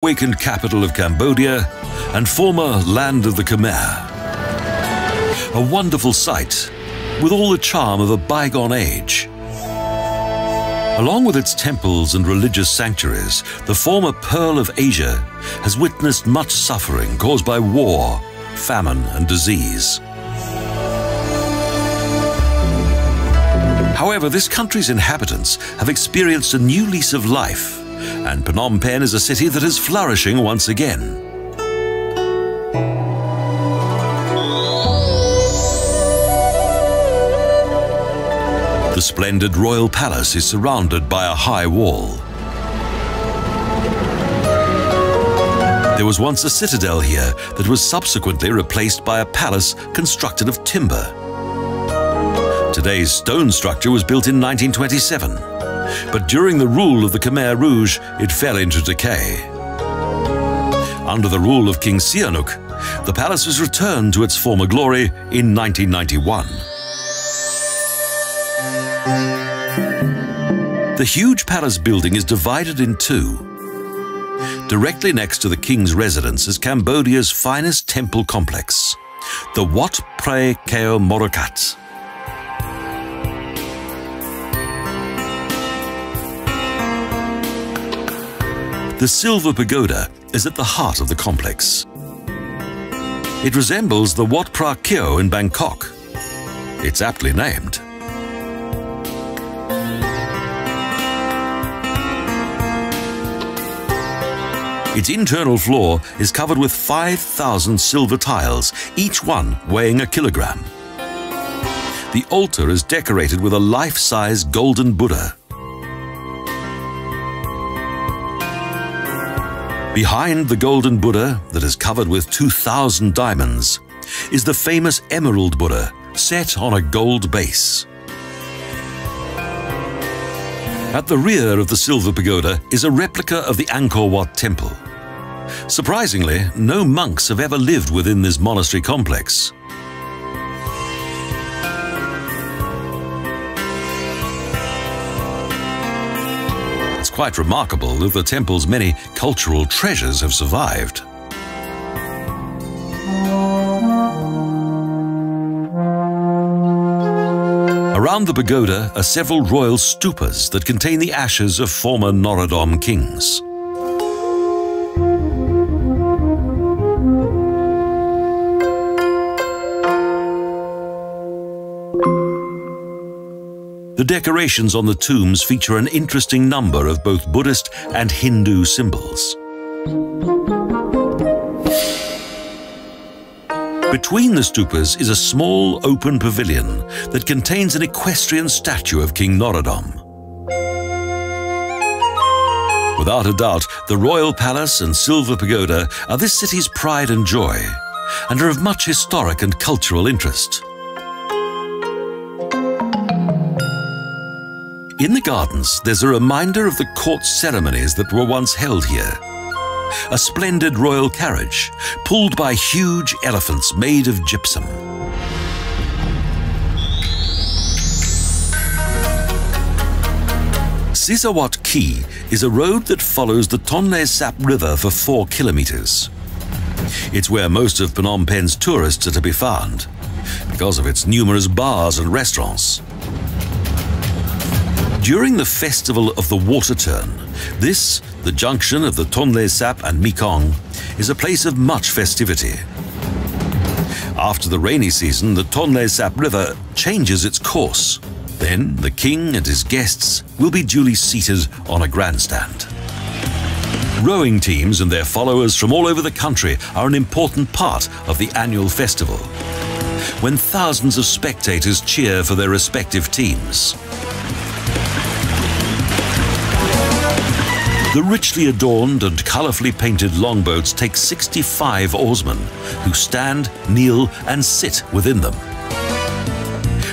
awakened capital of Cambodia and former land of the Khmer. A wonderful sight with all the charm of a bygone age. Along with its temples and religious sanctuaries, the former Pearl of Asia has witnessed much suffering caused by war, famine and disease. However, this country's inhabitants have experienced a new lease of life, and Phnom Penh is a city that is flourishing once again. The splendid royal palace is surrounded by a high wall. There was once a citadel here that was subsequently replaced by a palace constructed of timber. Today's stone structure was built in 1927, but during the rule of the Khmer Rouge, it fell into decay. Under the rule of King Sihanouk, the palace was returned to its former glory in 1991. The huge palace building is divided in two. Directly next to the king's residence is Cambodia's finest temple complex, the Wat Phra Kaeo Morokat. The Silver Pagoda is at the heart of the complex. It resembles the Wat Phra Kaeo in Bangkok. It's aptly named. Its internal floor is covered with 5,000 silver tiles, each one weighing a kilogram. The altar is decorated with a life-size golden Buddha. Behind the golden Buddha, that is covered with 2,000 diamonds, is the famous Emerald Buddha, set on a gold base. At the rear of the Silver Pagoda is a replica of the Angkor Wat Temple. Surprisingly, no monks have ever lived within this monastery complex. It's quite remarkable that the temple's many cultural treasures have survived. Around the pagoda are several royal stupas that contain the ashes of former Norodom kings. The decorations on the tombs feature an interesting number of both Buddhist and Hindu symbols. Between the stupas is a small open pavilion that contains an equestrian statue of King Norodom. Without a doubt, the Royal Palace and Silver Pagoda are this city's pride and joy, and are of much historic and cultural interest. In the gardens, there's a reminder of the court ceremonies that were once held here. A splendid royal carriage, pulled by huge elephants made of gypsum. Sisawat Quay is a road that follows the Tonle Sap River for 4 kilometers. It's where most of Phnom Penh's tourists are to be found, because of its numerous bars and restaurants. During the festival of the Water Turn, this, the junction of the Tonle Sap and Mekong, is a place of much festivity. After the rainy season, the Tonle Sap River changes its course. Then the king and his guests will be duly seated on a grandstand. Rowing teams and their followers from all over the country are an important part of the annual festival, when thousands of spectators cheer for their respective teams. The richly adorned and colourfully painted longboats take 65 oarsmen who stand, kneel and sit within them.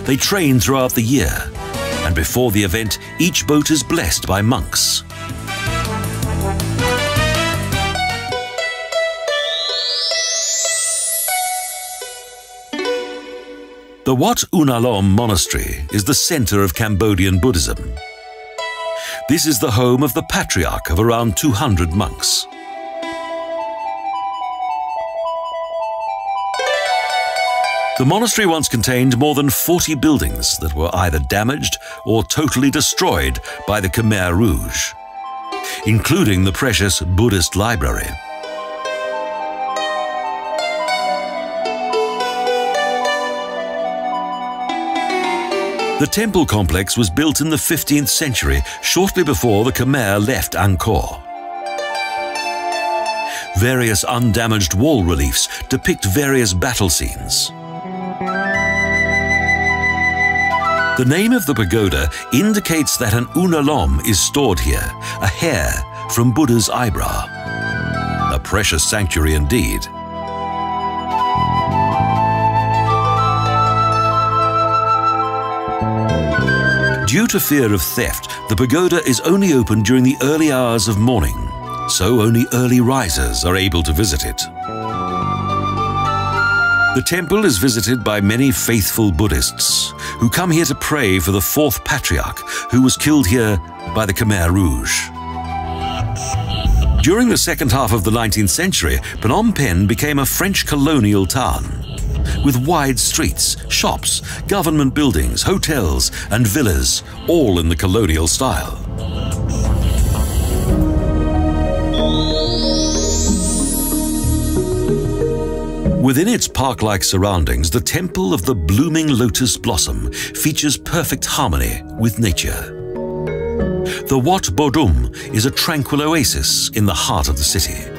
They train throughout the year, and before the event, each boat is blessed by monks. The Wat Unalom Monastery is the centre of Cambodian Buddhism. This is the home of the patriarch of around 200 monks. The monastery once contained more than 40 buildings that were either damaged or totally destroyed by the Khmer Rouge, including the precious Buddhist library. The temple complex was built in the 15th century, shortly before the Khmer left Angkor. Various undamaged wall reliefs depict various battle scenes. The name of the pagoda indicates that an unalom is stored here, a hair from Buddha's eyebrow. A precious sanctuary indeed. Due to fear of theft, the pagoda is only open during the early hours of morning, so only early risers are able to visit it. The temple is visited by many faithful Buddhists who come here to pray for the fourth patriarch who was killed here by the Khmer Rouge. During the second half of the 19th century, Phnom Penh became a French colonial town, with wide streets, shops, government buildings, hotels and villas, all in the colonial style. Within its park-like surroundings, the Temple of the Blooming Lotus Blossom features perfect harmony with nature. The Wat Bodum is a tranquil oasis in the heart of the city.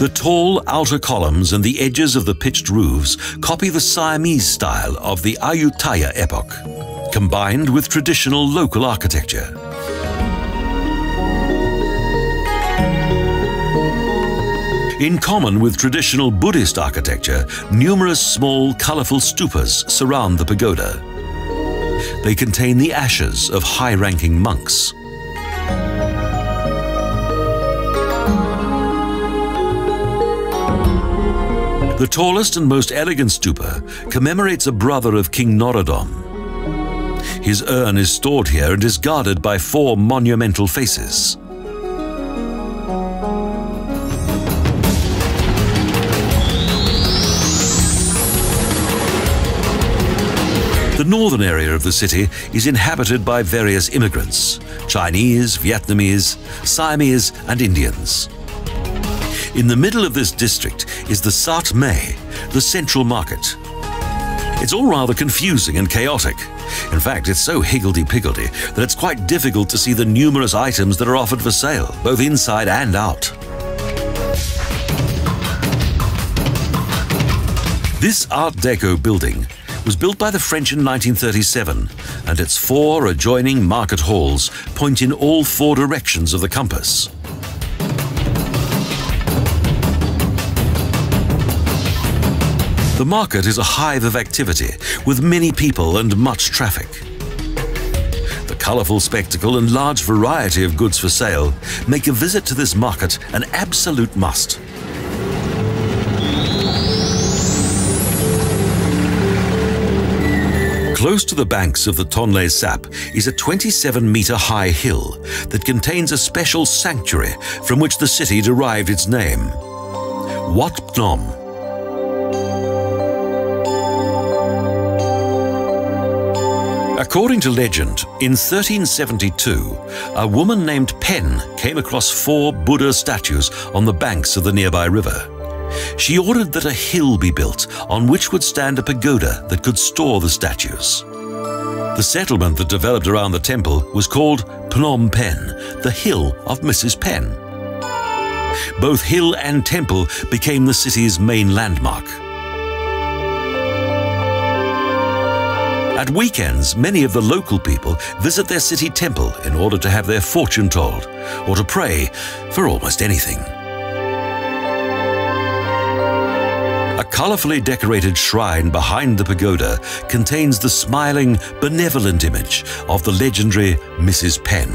The tall outer columns and the edges of the pitched roofs copy the Siamese style of the Ayutthaya epoch, combined with traditional local architecture. In common with traditional Buddhist architecture, numerous small, colorful stupas surround the pagoda. They contain the ashes of high-ranking monks. The tallest and most elegant stupa commemorates a brother of King Norodom. His urn is stored here and is guarded by 4 monumental faces. The northern area of the city is inhabited by various immigrants: Chinese, Vietnamese, Siamese and Indians. In the middle of this district is the Sat Mae, the central market. It's all rather confusing and chaotic. In fact, it's so higgledy-piggledy that it's quite difficult to see the numerous items that are offered for sale, both inside and out. This Art Deco building was built by the French in 1937, and its 4 adjoining market halls point in all 4 directions of the compass. The market is a hive of activity, with many people and much traffic. The colourful spectacle and large variety of goods for sale make a visit to this market an absolute must. Close to the banks of the Tonle Sap is a 27-metre-high hill that contains a special sanctuary from which the city derived its name, Wat Phnom. According to legend, in 1372, a woman named Pen came across 4 Buddha statues on the banks of the nearby river. She ordered that a hill be built on which would stand a pagoda that could store the statues. The settlement that developed around the temple was called Phnom Penh, the Hill of Mrs. Pen. Both hill and temple became the city's main landmark. At weekends, many of the local people visit their city temple in order to have their fortune told or to pray for almost anything. A colourfully decorated shrine behind the pagoda contains the smiling, benevolent image of the legendary Mrs. Pen.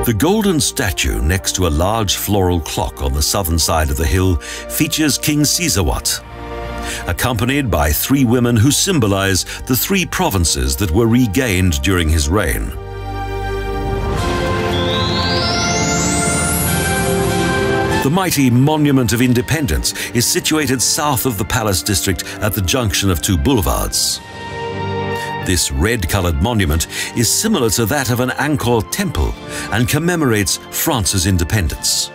The golden statue next to a large floral clock on the southern side of the hill features King Sisawat, accompanied by 3 women who symbolize the 3 provinces that were regained during his reign. The mighty Monument of Independence is situated south of the Palace District at the junction of two boulevards. This red-coloured monument is similar to that of an Angkor temple and commemorates France's independence.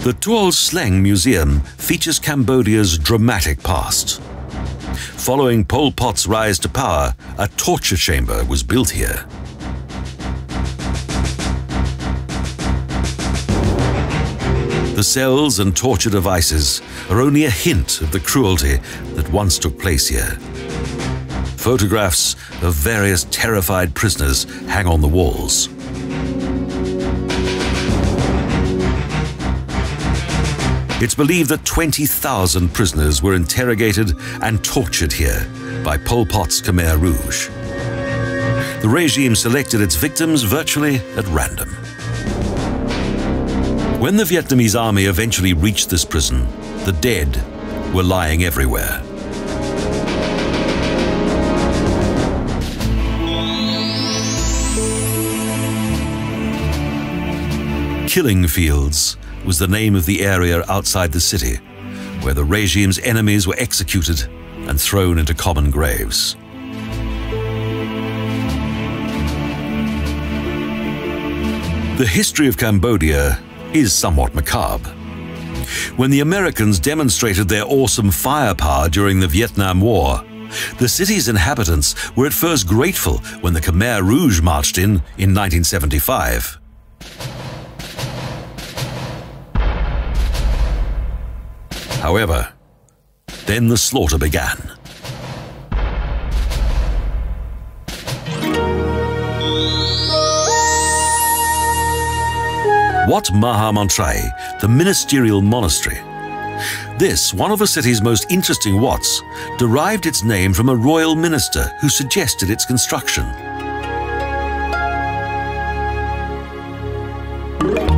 The Tuol Sleng Museum features Cambodia's dramatic past. Following Pol Pot's rise to power, a torture chamber was built here. The cells and torture devices are only a hint of the cruelty that once took place here. Photographs of various terrified prisoners hang on the walls. It's believed that 20,000 prisoners were interrogated and tortured here by Pol Pot's Khmer Rouge. The regime selected its victims virtually at random. When the Vietnamese army eventually reached this prison, the dead were lying everywhere. Killing Fields was the name of the area outside the city, where the regime's enemies were executed and thrown into common graves. The history of Cambodia is somewhat macabre. When the Americans demonstrated their awesome firepower during the Vietnam War, the city's inhabitants were at first grateful when the Khmer Rouge marched in 1975. However, then the slaughter began. Wat Maha Montrai, the ministerial monastery. This, one of the city's most interesting wats, derived its name from a royal minister who suggested its construction.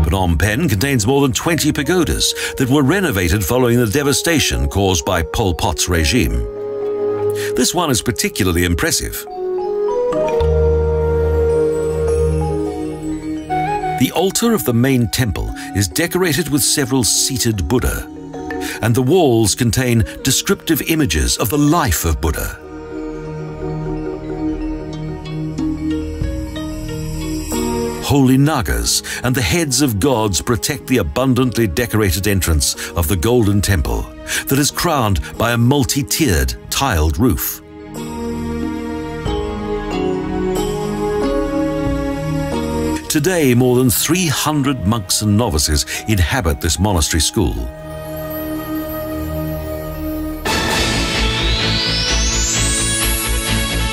Phnom Penh contains more than 20 pagodas that were renovated following the devastation caused by Pol Pot's regime. This one is particularly impressive. The altar of the main temple is decorated with several seated Buddha, and the walls contain descriptive images of the life of Buddha. Holy Nagas and the heads of gods protect the abundantly decorated entrance of the Golden Temple that is crowned by a multi-tiered tiled roof. Today, more than 300 monks and novices inhabit this monastery school.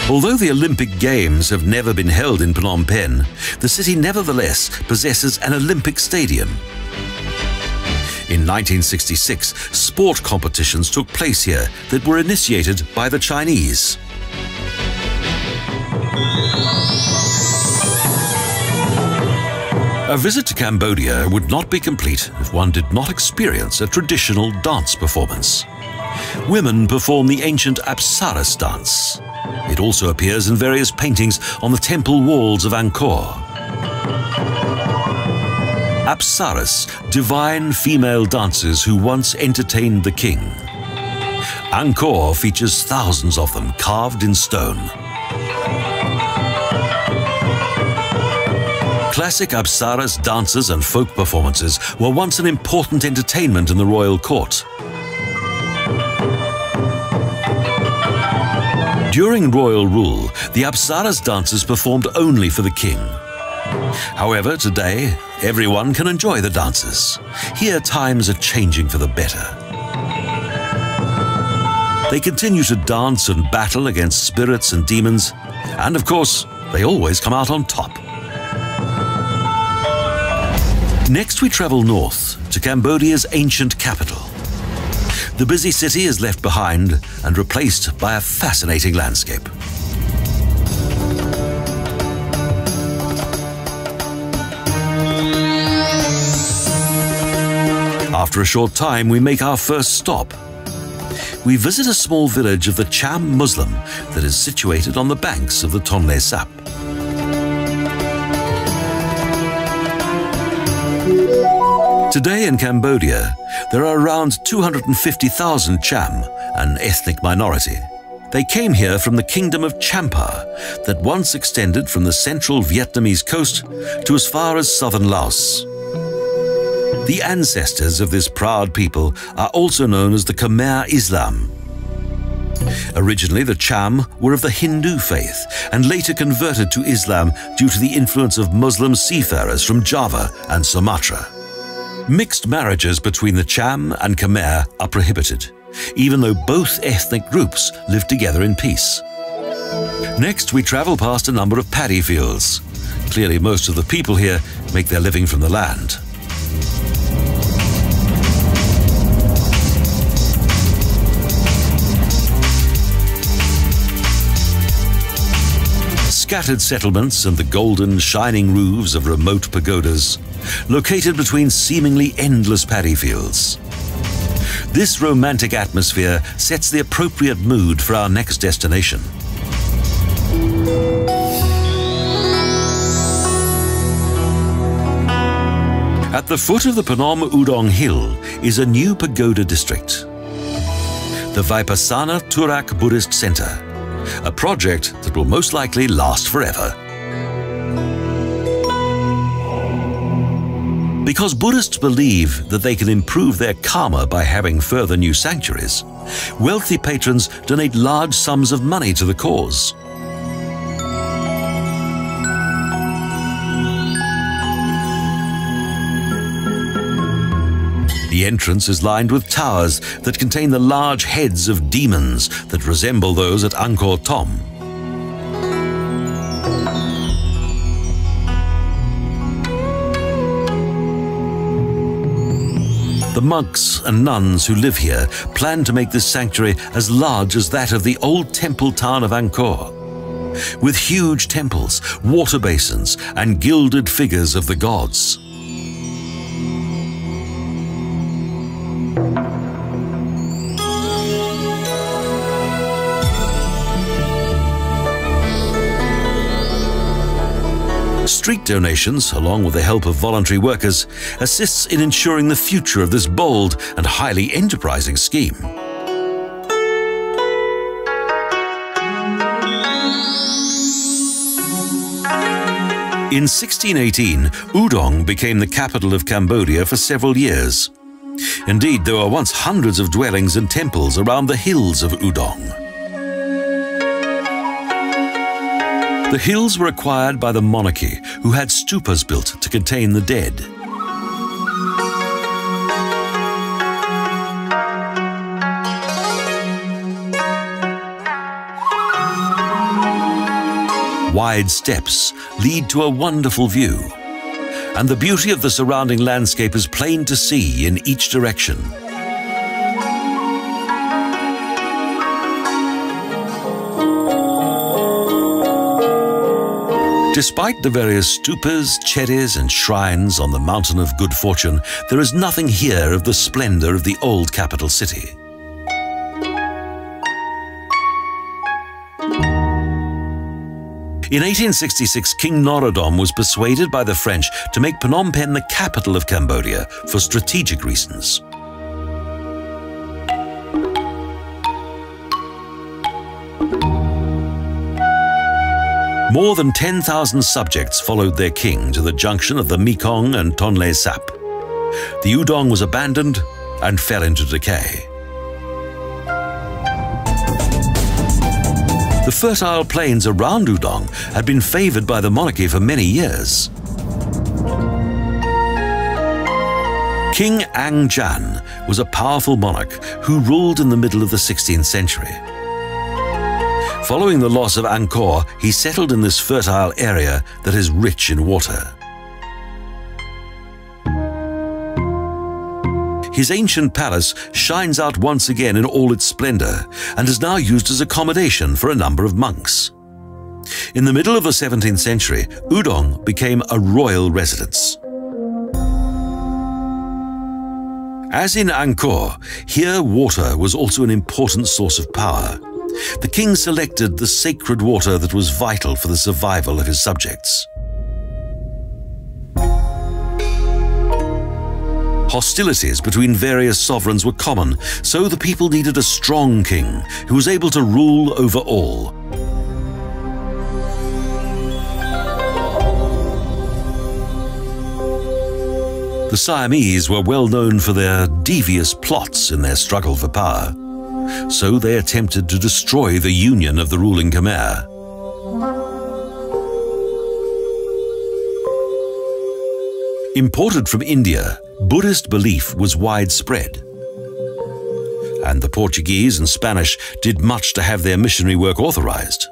Although the Olympic Games have never been held in Phnom Penh, the city nevertheless possesses an Olympic stadium. In 1966, sport competitions took place here that were initiated by the Chinese. A visit to Cambodia would not be complete if one did not experience a traditional dance performance. Women perform the ancient Apsaras dance. It also appears in various paintings on the temple walls of Angkor. Apsaras, divine female dancers who once entertained the king. Angkor features thousands of them carved in stone. Classic Apsaras dances and folk performances were once an important entertainment in the royal court. During royal rule, the Apsaras dances performed only for the king. However, today, everyone can enjoy the dances. Here, times are changing for the better. They continue to dance and battle against spirits and demons, and of course, they always come out on top. Next, we travel north to Cambodia's ancient capital. The busy city is left behind and replaced by a fascinating landscape. After a short time, we make our first stop. we visit a small village of the Cham Muslim that is situated on the banks of the Tonle Sap. Today in Cambodia, there are around 250,000 Cham, an ethnic minority. They came here from the kingdom of Champa that once extended from the central Vietnamese coast to as far as southern Laos. The ancestors of this proud people are also known as the Khmer Islam. Originally, the Cham were of the Hindu faith and later converted to Islam due to the influence of Muslim seafarers from Java and Sumatra. Mixed marriages between the Cham and Khmer are prohibited, even though both ethnic groups live together in peace. Next, we travel past a number of paddy fields. Clearly, most of the people here make their living from the land. Scattered settlements and the golden, shining roofs of remote pagodas, located between seemingly endless paddy fields. This romantic atmosphere sets the appropriate mood for our next destination. At the foot of the Phnom Udong Hill is a new pagoda district, the Vipassana Turak Buddhist Center, a project that will most likely last forever. Because Buddhists believe that they can improve their karma by having further new sanctuaries, wealthy patrons donate large sums of money to the cause. The entrance is lined with towers that contain the large heads of demons that resemble those at Angkor Thom. The monks and nuns who live here plan to make this sanctuary as large as that of the old temple town of Angkor, with huge temples, water basins, and gilded figures of the gods. Street donations, along with the help of voluntary workers, assists in ensuring the future of this bold and highly enterprising scheme. In 1618, Udong became the capital of Cambodia for several years. Indeed, there were once hundreds of dwellings and temples around the hills of Udong. The hills were acquired by the monarchy, who had stupas built to contain the dead. Wide steps lead to a wonderful view, and the beauty of the surrounding landscape is plain to see in each direction. Despite the various stupas, chedis, and shrines on the Mountain of Good Fortune, there is nothing here of the splendor of the old capital city. In 1866, King Norodom was persuaded by the French to make Phnom Penh the capital of Cambodia for strategic reasons. More than 10,000 subjects followed their king to the junction of the Mekong and Tonle Sap. The Udong was abandoned and fell into decay. The fertile plains around Udong had been favored by the monarchy for many years. King Ang Jan was a powerful monarch who ruled in the middle of the 16th century. Following the loss of Angkor, he settled in this fertile area that is rich in water. His ancient palace shines out once again in all its splendor and is now used as accommodation for a number of monks. In the middle of the 17th century, Udong became a royal residence. As in Angkor, here water was also an important source of power. The king selected the sacred water that was vital for the survival of his subjects. Hostilities between various sovereigns were common, so the people needed a strong king who was able to rule over all. The Siamese were well known for their devious plots in their struggle for power, so they attempted to destroy the union of the ruling Khmer. Imported from India, Buddhist belief was widespread, and the Portuguese and Spanish did much to have their missionary work authorized.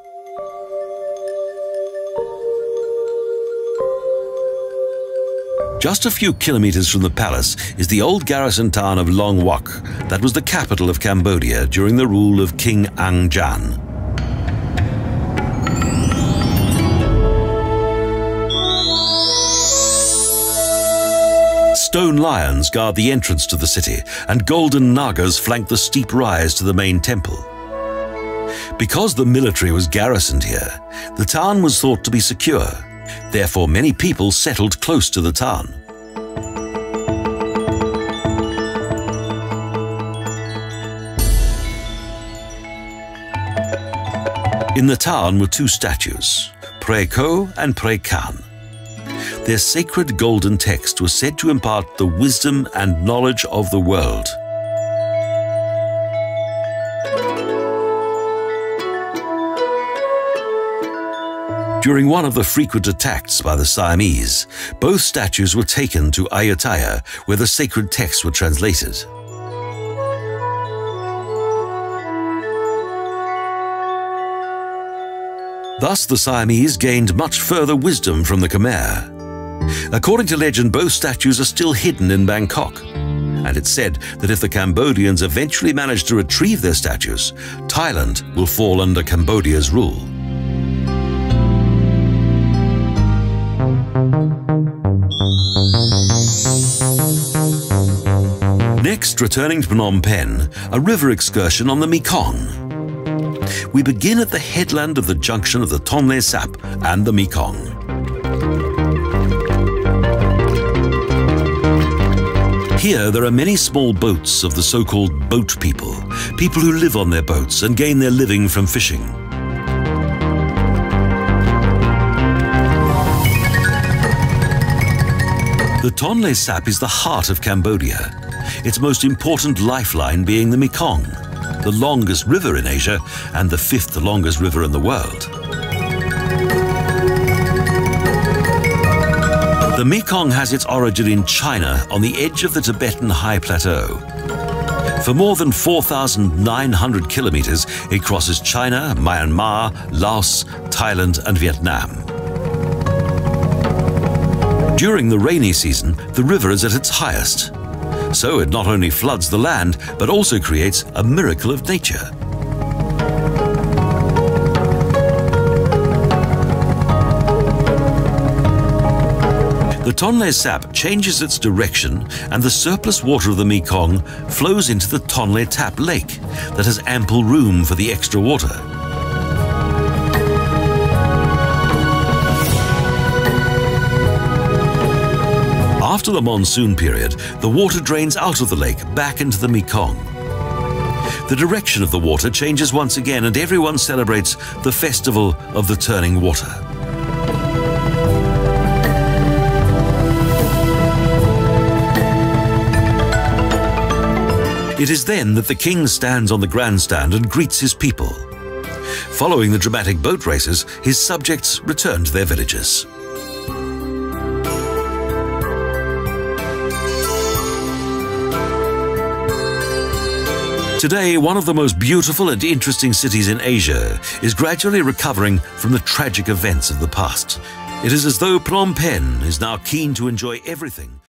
Just a few kilometers from the palace is the old garrison town of Long Wak that was the capital of Cambodia during the rule of King Ang Jan. Stone lions guard the entrance to the city, and golden nagas flank the steep rise to the main temple. Because the military was garrisoned here, the town was thought to be secure. Therefore, many people settled close to the town. In the town were two statues, Pre Ko and Pre Kan. Their sacred golden text was said to impart the wisdom and knowledge of the world. During one of the frequent attacks by the Siamese, both statues were taken to Ayutthaya, where the sacred texts were translated. Thus, the Siamese gained much further wisdom from the Khmer. According to legend, both statues are still hidden in Bangkok, and it's said that if the Cambodians eventually manage to retrieve their statues, Thailand will fall under Cambodia's rule. Next, returning to Phnom Penh, a river excursion on the Mekong. We begin at the headland of the junction of the Tonle Sap and the Mekong. Here there are many small boats of the so-called boat people, people who live on their boats and gain their living from fishing. The Tonle Sap is the heart of Cambodia, its most important lifeline being the Mekong, the longest river in Asia and the fifth longest river in the world. The Mekong has its origin in China on the edge of the Tibetan High Plateau. For more than 4,900 kilometers, it crosses China, Myanmar, Laos, Thailand and Vietnam. During the rainy season, the river is at its highest, so it not only floods the land, but also creates a miracle of nature. The Tonle Sap changes its direction, and the surplus water of the Mekong flows into the Tonle Tap Lake that has ample room for the extra water. After the monsoon period, the water drains out of the lake back into the Mekong. The direction of the water changes once again, and everyone celebrates the festival of the turning water. It is then that the king stands on the grandstand and greets his people. Following the dramatic boat races, his subjects return to their villages. Today, one of the most beautiful and interesting cities in Asia is gradually recovering from the tragic events of the past. It is as though Phnom Penh is now keen to enjoy everything